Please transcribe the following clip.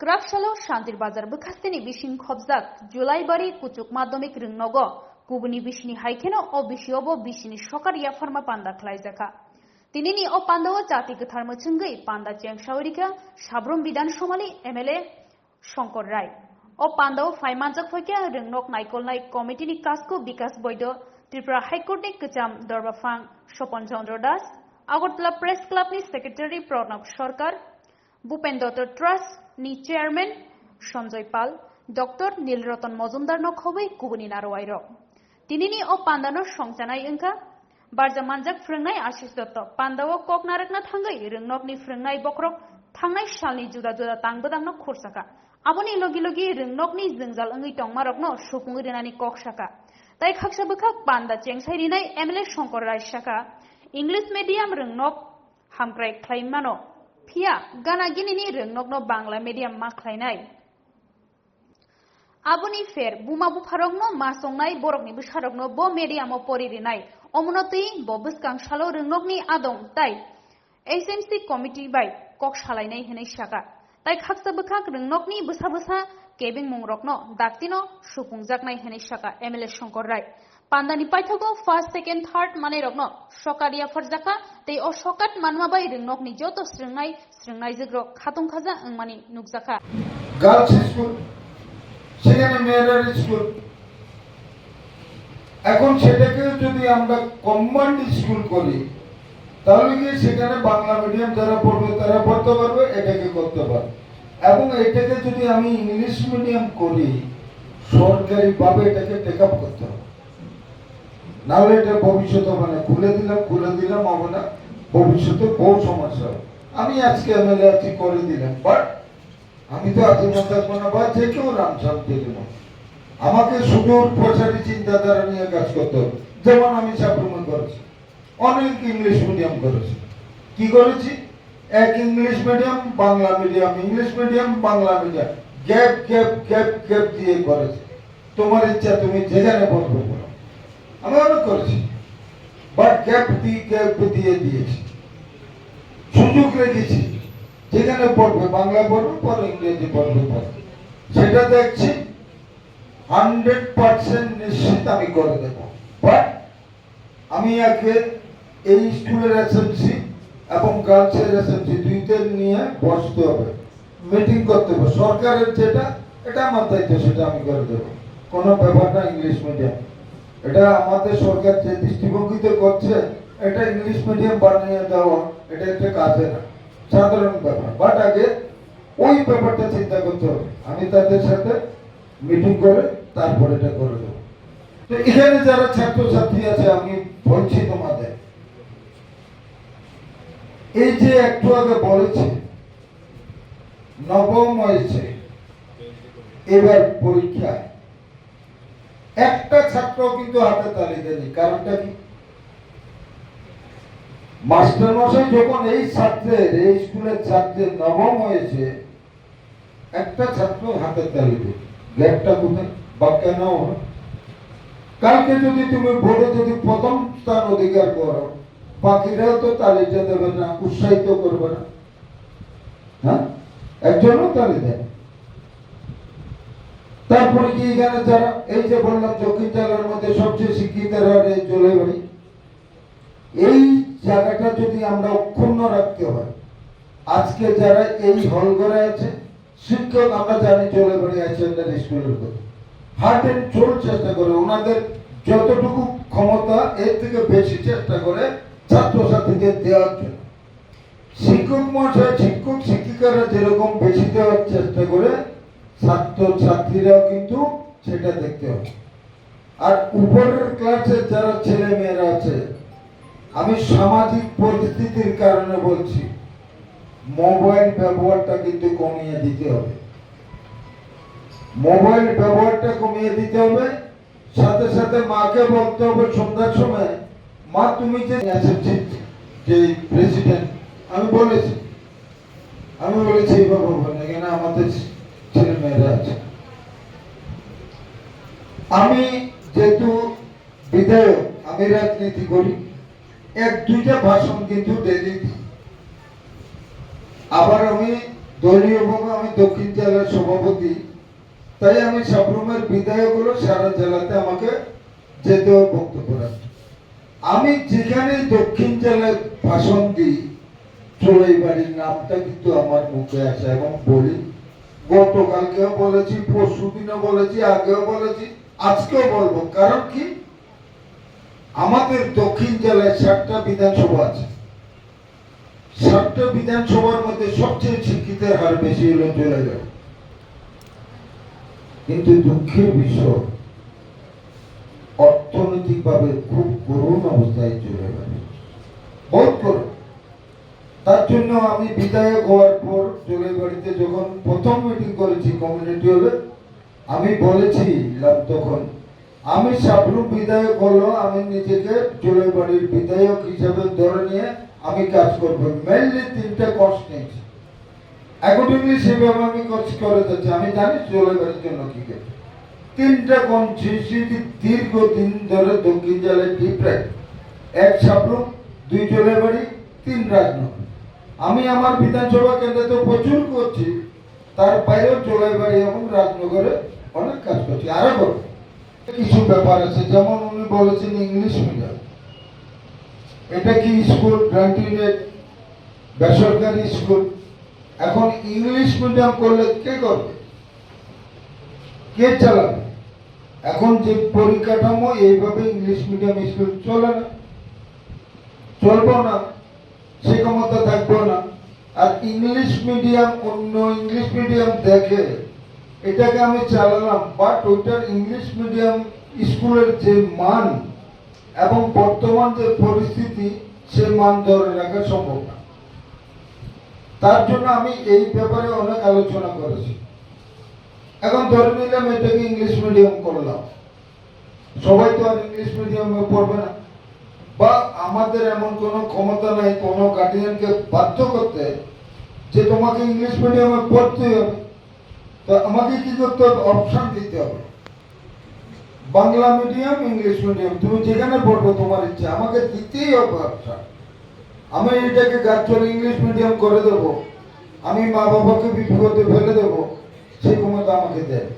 क्राकशालो शांतिर बाजार बखास्तेनि बिसिं खबजाक जुलाइबारि कुचुक माध्यमिक रंगनग गुबुनि बिसिनि हाइखेनो अ बिसियावबो बिसिनि सकार याफारमा पान्दा खलाइजाखा दिनैनि अ पान्दाव जाति गोथार मोचोंगै पान्दा चेंसावरिका साब्रम बिधान समालि एमएलए शंकर राय अ पान्दाव फाइमानजाक फैके रंगनक नायकलनाय कमिटिनि काजखौ विकास बैद त्रिपुरा हाइकोर्टनि गोजाम दरबाफां स्वपन चंद्र दास आगरतला प्रेस क्लाबनि सेक्रेटारि प्रणब सरकार भूपेन्द्र ट्रास्ट नि चेयरमैन संजय पाल डॉक्टर नीलरतन मजुमदार नखबै गुबुनि नारवाइर दिनैनि अ पान्दानो संजानाय अंका बारजा मानजाक फोरोंनाय आशिष दत्त पान्दाव कक नारकना थांगै रंगनकनि फोरोंनाय बक्रक थांनाय सालनि जुदा जुदा तांबोदांनो खरसाका आबनि लगी लगी रंगनकनि जोंजाल अंगै टंमारकनो सुफुंगै रेनानि कक साका ताइ खाकसा बखा पान्दा चेंसाइ रिनाय एमएलए शंकर राय साका इंग्लिश मीडियम रंगनक हामग्राय ख्लाइमानो फिया गाना गिनिनि रंगनकनो बांला मीडियम मा ख्लाइनाय आबुनि फेर बुमा बुफारकनो मा संनाय बरकनि बिसारकनो बो मीडियम परिरिनाय अमनतै बबस्कां सालो रंगनकनि आदं ताइ एसएमसी कमिटि बाय कक सालायनाय होनाय साका ताइ खाकसा बखाक रंगनकनि बसा बसा केबिं मुंरकनो दाक्तिनो सुफुंजाकनाय होनाय साका MLA Shankar Rai पान्दानि पाइथागो first second third माने रकनो सकारिया फरजाका तै अ सकात मानमाबाय रंगनकनि जतो स्रंनाय जग्र खातुं खाजा अंमानि नुकजाका গার্লস স্কুল সেখানে মেয়েদের স্কুল এখন সেটাকে যদি আমরা কম্বাইন্ড স্কুল করি তাহলে কি সেখানে বাংলা মিডিয়াম যারা পড়বে তারা পড়তে পারবে এটাকে করতে পারবে এবং এটাকে যদি আমি ইংলিশ মিডিয়াম করি সরকারি ভাবে এটাকে টেক আপ করতে হবে নাহলে এটা ভবিষ্যতে মানে খুলে দিলাম হবে না ভবিষ্যতে বহু সমস্যা হবে আমি আজকে এমএলএ আছি করে দিলাম বাট আমি তো আজীবন থাকবো না বা যে কেউ রামশান্তি দেব আমাকে সুদূর প্রসারী চিন্তাধারা নিয়ে কাজ করতে হবে যেমন আমি ছাত্রমন করেছি অনেক ইংলিশ মিডিয়াম করেছি কি করেছি এক English medium Bangla medium English medium Bangla medium gap দিয়ে করেছি তোমার ইচ্ছা তুমি যেখানে পড়বে পড়ো আমি অনেক করেছি বাট গ্যাপ দিয়ে দিয়েছি সুযোগ রেখেছি যেখানে পড়বে বাংলা পড়বে পরে ইংরেজি পড়বে সেটা দেখছি 100% নিশ্চিত আমি করে দেব বাট আমি আগে এই স্কুলের এসএমসি এবং গার্লসের এসএমসি দুইটার নিয়ে বসতে হবে মিটিং করতে হবে সরকারের যেটা এটা আমার দায়িত্ব সেটা আমি করে দেব কোনো ব্যাপার না ইংলিশ মিডিয়াম এটা আমাদের সরকার যে দৃষ্টিভঙ্গিতে করছে এটা ইংলিশ মিডিয়াম বানিয়ে দেওয়া এটা একটা কাজে না সাধারণ ব্যাপার বাট আগে ওই ব্যাপারটা চিন্তা করতে হবে আমি তাদের সাথে মিটিং করে তারপর এটা করে দেবো তো এখানে যারা ছাত্রছাত্রী আছে আমি বলছি তোমাদের এই যে একটু আগে বলেছি নবম হয়েছে এবার পরীক্ষায় একটা ছাত্র কিন্তু হাতে তালি দেয়নি কারণটা কি মাস্টার মশাই যখন এই স্কুলের ছাত্রের নবম হয়েছে একটা ছাত্র হাতে তালি দেয় গ্যাপটা কোথায় বা কেন কালকে যদি তুমি বোর্ডে যদি প্রথম স্থান অধিকার করো বাকিরাও তো তালিটা দেবে না উৎসাহিত করবে না হ্যাঁ একজনও তালি দেয় তারপরে কি এখানে যারা এই যে বললাম দক্ষিণ জেলার মধ্যে সবচেয়ে শিক্ষিতরা জুলাইবাড়ি এই জায়গাটা যদি আমরা অক্ষুণ্ণ রাখতে হয় আজকে যারা এই হল ঘরে আছে শিক্ষক আমরা জানি জুলাইবাড়ি হাই স্কুলের কথা হার্ট এন্ড সোল চেষ্টা করে ওনাদের যতটুকু ক্ষমতা এর থেকে বেশি চেষ্টা করে ছাত্রছাত্রীদের দেওয়ার জন্য শিক্ষক মহাশয় শিক্ষক শিক্ষিকারা যেরকম বেশি দেওয়ার চেষ্টা করে ছাত্রছাত্রীরাও কিন্তু সেটা দেখতে হবে আর উপরের ক্লাসের যারা ছেলে মেয়েরা আছে আমি সামাজিক পরিস্থিতির কারণে বলছি মোবাইল ব্যবহারটা কিন্তু কমিয়ে দিতে হবে মোবাইল ব্যবহারটা কমিয়ে দিতে হবে সাথে সাথে মাকে বলতে হবে সন্ধ্যার সময় মা তুমি যে প্রেসিডেন্ট আমি বলেছি এইভাবে বলবেন এখানে আমাদের ছেলে মেয়েরা আছে আমি যেহেতু বিধায়ক আমি রাজনীতি করি এক দুইটা ভাষণ কিন্তু ডেলি আবার আমি দলীয় ভাবে আমি দক্ষিণ জেলার সভাপতি, তাই আমি সাবরুমের বিধায়ক হলো সারা জেলাতে আমাকে যেতে হয় বক্তব্য রাখতে। আমি যেখানে দক্ষিণ জেলায় ভাষণ দিই, জুলাইবাড়ির নামটা কিন্তু আমার মুখে আসে এবং বলি। গতকালকেও বলেছি, পরশু দিনও বলেছি, আগেও বলেছি, আজকেও বলবো। কারণ কি, আমাদের দক্ষিণ জেলায় 7টা বিধানসভা আছে। 7টা বিধানসভার মধ্যে সবচেয়ে শিক্ষিতের হার বেশি হলো জুলাইবাড়ি। কিন্তু দুঃখের বিষয়, অর্থনৈতিকভাবে খুব করুণ অবস্থায় জুলাইবাড়ি, বহুত করুণ। তার জন্য আমি বিধায়ক হওয়ার পর জুলাইবাড়িতে যখন প্রথম মিটিং করেছি কমিউনিটি হলে, আমি বলেছিলাম তখন আমি সাবরুম বিধায়ক হলো, আমি নিজেকে জুলাইবাড়ির বিধায়ক হিসেবে ধরে নিয়ে আমি কাজ করবো। মেইনলি 3টা কষ্ট নিয়েছি, অ্যাকর্ডিংলি সেভাবে আমি কাজ করে যাচ্ছি। আমি জানি জুলাইবাড়ির জন্য কি করছি। 3টা কনস্টিটিউয়েন্সি দীর্ঘদিন ধরে দক্ষিণ জেলায় ডিপ্রাইড, 1 সাবরুম, 2 জুলাইবাড়ি, 3 রাজনগর। আমি আমার বিধানসভা কেন্দ্রে তো প্রচুর করছি, তার বাইরেও জুলাইবাড়ি এবং রাজনগরে অনেক কাজ করছি, আরো করবো। কিছু ব্যাপার আছে, যেমন উনি বলেছেন ইংলিশ মিডিয়াম, এটা কি স্কুল গ্রান্টেড বেসরকারি স্কুল? এখন ইংলিশ মিডিয়াম করলে কে করবে, কে চালাবে? এখন যে পরিকাঠামো, এইভাবে ইংলিশ মিডিয়াম স্কুল চলে না, চলবো না, সে ক্ষমতা থাকবো না। আর ইংলিশ মিডিয়াম, অন্য ইংলিশ মিডিয়াম দেখে এটাকে আমি চালালাম, বাট ওইটার ইংলিশ মিডিয়াম স্কুলের যে মান এবং বর্তমান যে পরিস্থিতি, সে মান ধরে রাখা সম্ভব না। তার জন্য আমি এই ব্যাপারে অনেক আলোচনা করেছি। এখন ধরে নিলাম এটাকে ইংলিশ মিডিয়াম করলাম, সবাই তো আর ইংলিশ মিডিয়ামে পড়বে না, বা আমাদের এমন কোনো ক্ষমতা নাই কোনো গার্ডিয়ানকে বাধ্য করতে যে তোমাকে ইংলিশ মিডিয়ামে পড়তে হবে। তো আমাকে কি করতে হবে, অপশন দিতে হবে, বাংলা মিডিয়াম, ইংলিশ মিডিয়াম, তুমি যেখানে পড়বে তোমার ইচ্ছা, আমাকে দিতেই হবে অপশন। আমি এটাকে গাছ ইংলিশ মিডিয়াম করে দেবো, আমি মা বাবাকে বিপদে ফেলে দেবো, সেই ক্ষমতা আমাকে দেয়।